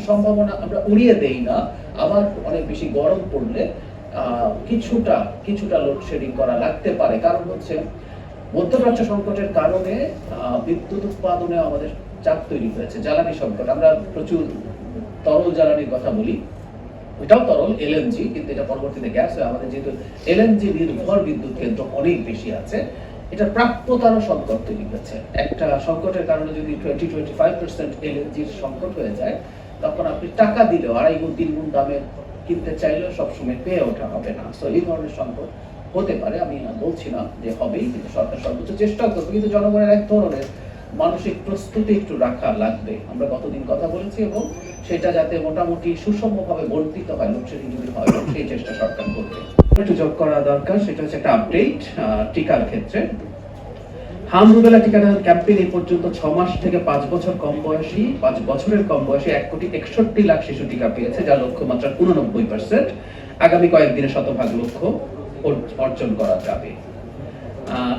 সম্ভাবনা আমরা উড়িয়ে দেই না। আবার অনেক বেশি গরম পড়লে কিছুটা লোডশেডিং করা লাগতে পারে। কারণ হচ্ছে মধ্যপ্রাচ্য সংকটের কারণে বিদ্যুৎ উৎপাদনে আমাদের চাপ তৈরি হয়েছে। জ্বালানি সংকট, আমরা প্রচুর তরল জ্বালানির কথা বলি, এটাও তরল এলএনজি, কিন্তু এটা পরবর্তীতে গ্যাস হয়ে আমাদের যেহেতু এলএনজি নির্ভর বিদ্যুৎ কেন্দ্র অনেক বেশি আছে, এটা প্রাপ্যতারও সংকট তৈরি হয়েছে। একটা সংকটের কারণে যদি 20-25% এলএনজির সংকট হয়ে যায়, তখন আপনি টাকা দিলেও 2.5 গুণ 3 গুণ দামে কিনতে চাইলেও সবসময় পেয়ে ওঠা হবে না। সো এই ধরনের সংকট হতে পারে, আমি বলছি না যে হবেই, কিন্তু সরকার সর্বোচ্চ চেষ্টা করবে। কিন্তু জনগণের এক ধরনের মানসিক প্রস্তুতি একটু রাখা লাগবে। আমরা গতদিন কথা বলেছি এবং সেটা যাতে মোটামুটি সুষমভাবে বর্ধিত হয়, লোডশেডিং যদি হয়, সেই চেষ্টা সরকার করবে। একটু যোগ করা দরকার, সেটা হচ্ছে একটা আপডেট টিকার ক্ষেত্রে। হাম রুবেলা টিকাদান ক্যাম্পেইন এই পর্যন্ত 6 মাস থেকে 5 বছর কম বয়সী 5 বছরের কম বয়সী 1,61,00,000 শিশু টিকা পেয়েছে, যা লক্ষ্যমাত্রার 89%। আগামী কয়েকদিনে শতভাগ লক্ষ্য অর্জন করা যাবে।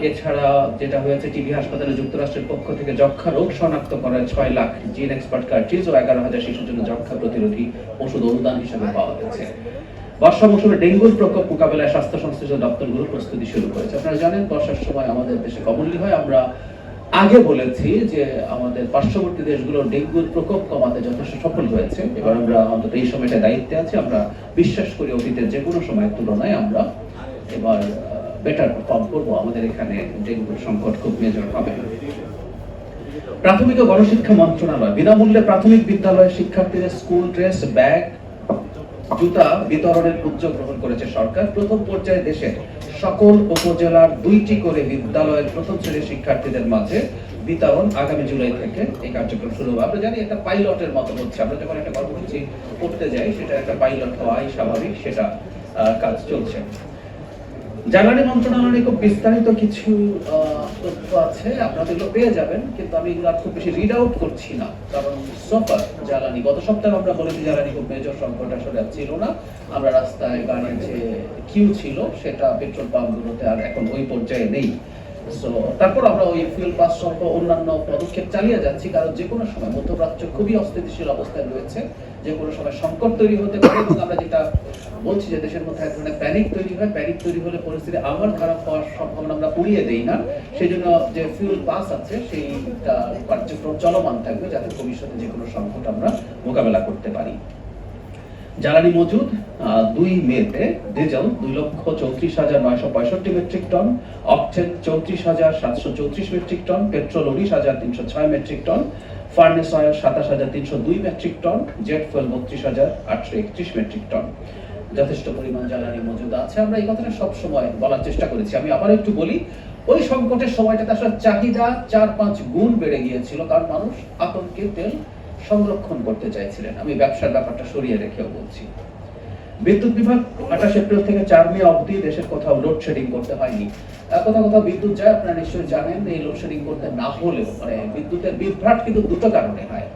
এছাড়া যেটা হয়েছে, টিবি হাসপাতালে যুক্তরাষ্ট্রের পক্ষ থেকে যক্ষা রোগ শনাক্ত করার 6 লাখ জিন এক্সপার্ট কার্ট্রিজ ও 11,000 শিশুর জন্য যক্ষা প্রতিরোধী ওষুধ অনুদান হিসেবে পাওয়া গেছে। বর্ষা মৌসুমে ডেঙ্গুর প্রকোপ মোকাবেলায় স্বাস্থ্য সংশ্লিষ্ট দপ্তরগুলো প্রস্তুতি শুরু করেছে। আপনারা জানেন বর্ষার সময় আমাদের দেশে কমনলি হয়, আমরা আগে বলেছি যে আমাদের পার্শ্ববর্তী দেশগুলো ডেঙ্গুর প্রকোপ কমাতে যথেষ্ট সফল হয়েছে। এবার আমরা অন্তত এই সময়টা দায়িত্বে আছি। আমরা বিশ্বাস করি অতীতের যে কোনো সময়ের তুলনায় আমরা এবার বেটার পারফর্ম করবো। আমাদের এখানে ডেঙ্গুর সংকট খুব মেজর হবে। প্রাথমিক ও গণশিক্ষা মন্ত্রণালয় বিনামূল্যে প্রাথমিক বিদ্যালয়ের শিক্ষার্থীদের স্কুল ড্রেস, ব্যাগ, জুতা বিতরণের উদ্যোগ গ্রহণ করেছে সরকার। প্রথম পর্যায়ে দেশের সকল উপজেলার 2টি করে বিদ্যালয়ের প্রথম শ্রেণীর শিক্ষার্থীদের মাঝে বিতরণ আগামী জুলাই থেকে এই কার্যক্রম শুরু হবে। আমরা জানি একটা পাইলটের মতো হচ্ছে, আমরা যখন একটা কর্মসূচি করতে যাই সেটা একটা পাইলট হওয়াই স্বাভাবিক, সেটা কাজ চলছে। জ্বালানি মন্ত্রণালয়ে খুব বিস্তারিত কিছু তথ্য আছে, আপনারা এগুলো পেয়ে যাবেন, কিন্তু আমি এগুলো খুব বেশি রিড আউট করছি না। কারণ সোফার জ্বালানি, গত সপ্তাহে আমরা বলেছি জ্বালানি খুব মেজর সংকট আসলে ছিল না। আমরা রাস্তায় গাড়ির যে কিউ ছিল সেটা পেট্রোল পাম্পগুলোতে আর এখন ওই পর্যায়ে নেই। তারপর আমরা ওই ফুয়েল পাস সহ অন্যান্য পদক্ষেপ চালিয়ে যাচ্ছি, কারণ যে কোনো সময় মধ্যপ্রাচ্য খুবই অস্থিতিশীল অবস্থায় রয়েছে, যে কোনো সময় সংকট তৈরি হতে পারে। এবং আমরা যেটা বলছি যে দেশের মধ্যে এক ধরনের প্যানিক তৈরি হয়, প্যানিক তৈরি হলে পরিস্থিতি আবার খারাপ হওয়ার সম্ভাবনা আমরা উড়িয়ে দেই না। সেই জন্য যে ফুয়েল পাস আছে সেইটা কার্যক্রম চলমান থাকবে, যাতে ভবিষ্যতে যে কোনো সংকট আমরা মোকাবেলা করতে পারি। জ্বালানি মজুদ 2 মেতে diesel 2,34,965 metric ton, octane 34,734 metric ton, petrol 19,306 metric ton, furnace oil 27,302 metric ton, jet fuel 32,831 metric ton. যথেষ্ট পরিমাণ জ্বালানি মজুদ আছে। আমরা এই কথাটা সব সময় বলার চেষ্টা করেছি। আমি আবার একটু বলি, ওই সংকটের সময়টাতে আসলে চাহিদা 4-5 গুণ বেড়ে গিয়েছিল, কারণ মানুষ আতঙ্কে তেল সংরক্ষণ করতে চাইছিলেন। আমি ব্যবসার ব্যাপারটা সরিয়ে রেখেও বলছি। বিদ্যুৎ বিভাগ 28 এপ্রিল থেকে 4 মে অবধি দেশের কোথাও লোডশেডিং করতে হয়নি। কোথাও বিদ্যুৎ যায়, আপনারা নিশ্চয়ই জানেন। এই লোডশেডিং করতে না হলেও বিদ্যুতের বিভ্রাট কিন্তু দুটো কারণে হয়।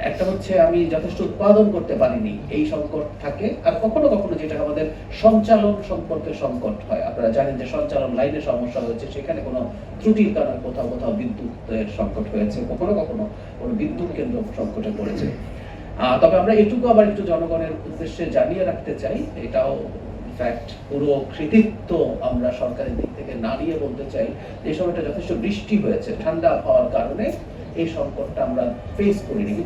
একটা হচ্ছে আমি যথেষ্ট উৎপাদন করতে পারিনি, এই সংকট থাকে। আর কখনো কখনো যেটা আমাদের সঞ্চালন সম্পর্কে সংকট হয়। আপনারা জানেন যে সঞ্চালন লাইনে সমস্যা হয়েছে, সেখানে কোনো ত্রুটির কারণে কোথাও বিদ্যুতের সংকট হয়েছে, কখনো কোনো বিদ্যুৎ কেন্দ্র সংকটে পড়েছে। তবে আমরা এটুকু আবার একটু জনগণের উদ্দেশ্যে জানিয়ে রাখতে চাই, এটাও ফ্যাক্ট, পুরো কৃতিত্ব আমরা সরকারের দিক থেকে না নিয়ে বলতে চাই, এই সময়টা যথেষ্ট বৃষ্টি হয়েছে, ঠান্ডা হওয়ার কারণে এই সংকটটা আমরা ফেস করিনি।